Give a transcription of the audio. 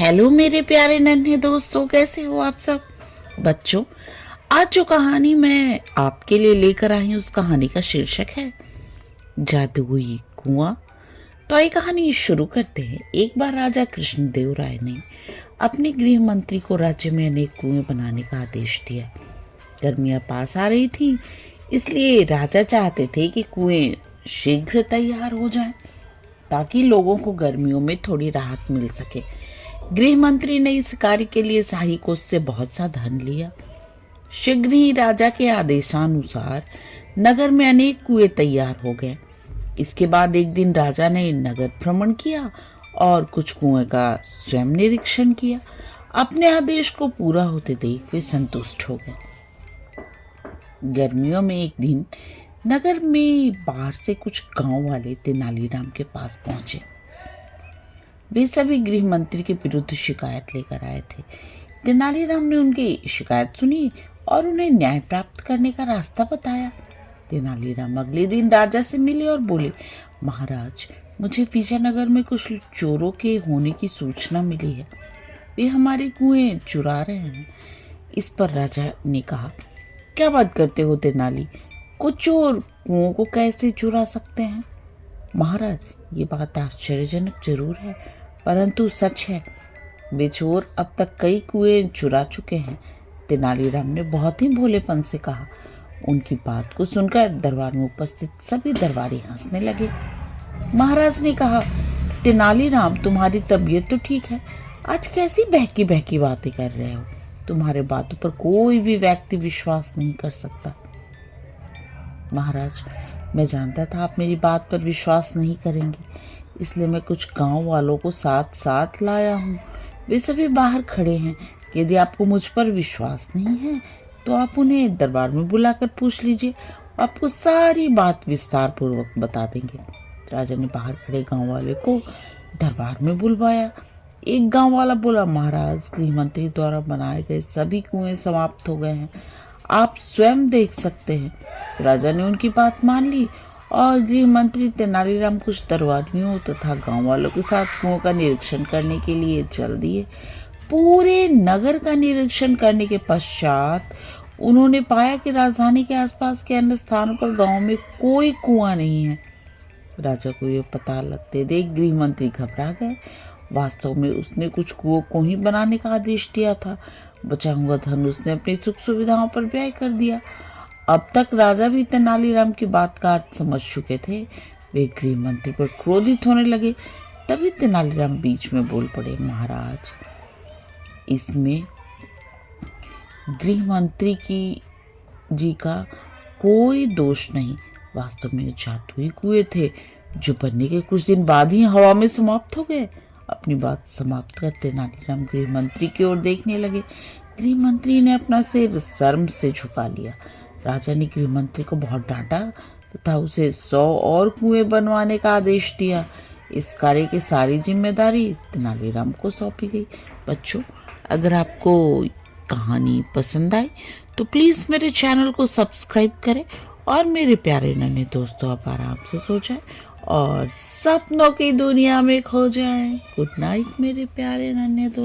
Hello मेरे प्यारे नन्हे दोस्तों, कैसे हो आप सब। बच्चों, आज जो कहानी मैं आपके लिए लेकर आई हूँ उस कहानी का शीर्षक है जादुई कुआं। तो आइए कहानी शुरू करते हैं। एक बार राजा कृष्णदेव राय ने अपने गृह मंत्री को राज्य में अनेक कुएं बनाने का आदेश दिया। गर्मियां पास आ रही थी, इसलिए राजा चाहते थे कि कुएं शीघ्र तैयार हो जाएं, ताकि लोगों को गर्मियों में थोड़ी राहत मिल सके। गृह मंत्री ने इस कार्य के लिए शाही कोष से बहुत सा धन लिया। शीघ्र ही राजा के आदेशानुसार नगर में अनेक कुएं तैयार हो गए। इसके बाद एक दिन राजा ने नगर भ्रमण किया और कुछ कुएं का स्वयं निरीक्षण किया। अपने आदेश को पूरा होते देख वे संतुष्ट हो गए। गर्मियों में एक दिन नगर में बाहर से कुछ गांव वाले तेनालीराम के पास पहुंचे। वे सभी गृह मंत्री के विरुद्ध शिकायत लेकर आए थे। तेनालीराम ने उनकी शिकायत सुनी और उन्हें न्याय प्राप्त करने का रास्ता बताया। तेनालीराम अगले दिन राजा से मिले और बोले, महाराज, मुझे विजयनगर में कुछ चोरों के होने की सूचना मिली है। वे हमारे कुएं चुरा रहे हैं। इस पर राजा ने कहा, क्या बात करते हो तेनाली, कुछ चोर कुओं को कैसे चुरा सकते हैं। महाराज, ये बात आश्चर्यजनक जरूर है, परंतु सच है। वे चोर अब तक कई कुएं चुरा चुके हैं। तेनालीराम ने बहुत ही भोलेपन से कहा। उनकी बात को सुनकर दरबार में उपस्थित सभी दरबारी हंसने लगे। महाराज ने कहा, तेनालीराम, तुम्हारी तबीयत तो ठीक है, आज कैसी बहकी बहकी बातें कर रहे हो। तुम्हारे बातों पर कोई भी व्यक्ति विश्वास नहीं कर सकता। महाराज, मैं जानता था आप मेरी बात पर विश्वास नहीं करेंगे, इसलिए मैं कुछ गांव वालों को साथ साथ लाया हूँ। वे सभी बाहर खड़े हैं। यदि आपको मुझ पर विश्वास नहीं है तो आप उन्हें दरबार में बुलाकर पूछ लीजिए, आपको सारी बात विस्तार पूर्वक बता देंगे। राजा ने बाहर खड़े गांव वाले को दरबार में बुलवाया। एक गांव वाला बोला, महाराज, गृह मंत्री द्वारा बनाए गए सभी कुएं समाप्त हो गए हैं, आप स्वयं देख सकते हैं। राजा ने उनकी बात मान ली और गृह मंत्री तेनालीराम कुछ दरबारियों तथा गांव वालों के साथ कुओं का निरीक्षण करने के लिए चल दिए। पूरे नगर का निरीक्षण करने के पश्चात उन्होंने पाया कि राजधानी के आसपास के अन्य स्थानों पर गांव में कोई कुआं नहीं है। राजा को यह पता लगते देख गृह मंत्री घबरा गए। वास्तव में उसने कुछ कुओं को ही बनाने का आदेश दिया था। बचा हुआ धन उसने अपनी सुख सुविधाओं पर व्यय कर दिया। अब तक राजा भी तेनालीराम की बात का अर्थ समझ चुके थे। वे गृह मंत्री पर क्रोधित होने लगे। तभी तेनालीराम बीच में बोल पड़े, महाराज, इसमें गृह मंत्री जी का कोई दोष नहीं। वास्तव में जादुई कुएं थे जो बनने के कुछ दिन बाद ही हवा में समाप्त हो गए। अपनी बात समाप्त कर तेनालीराम गृह मंत्री की ओर देखने लगे। गृह मंत्री ने अपना सिर शर्म से झुका लिया। राजा ने गृह मंत्री को बहुत डांटा तथा उसे 100 और कुएं बनवाने का आदेश दिया। इस कार्य की सारी जिम्मेदारी तेनालीराम को सौंपी गई। बच्चों, अगर आपको कहानी पसंद आई तो प्लीज़ मेरे चैनल को सब्सक्राइब करें और मेरे प्यारे नन्हे दोस्तों आप आराम से सो जाएं और सपनों की दुनिया में खो जाएं। गुड नाइट मेरे प्यारे नन्हे दोस्तों।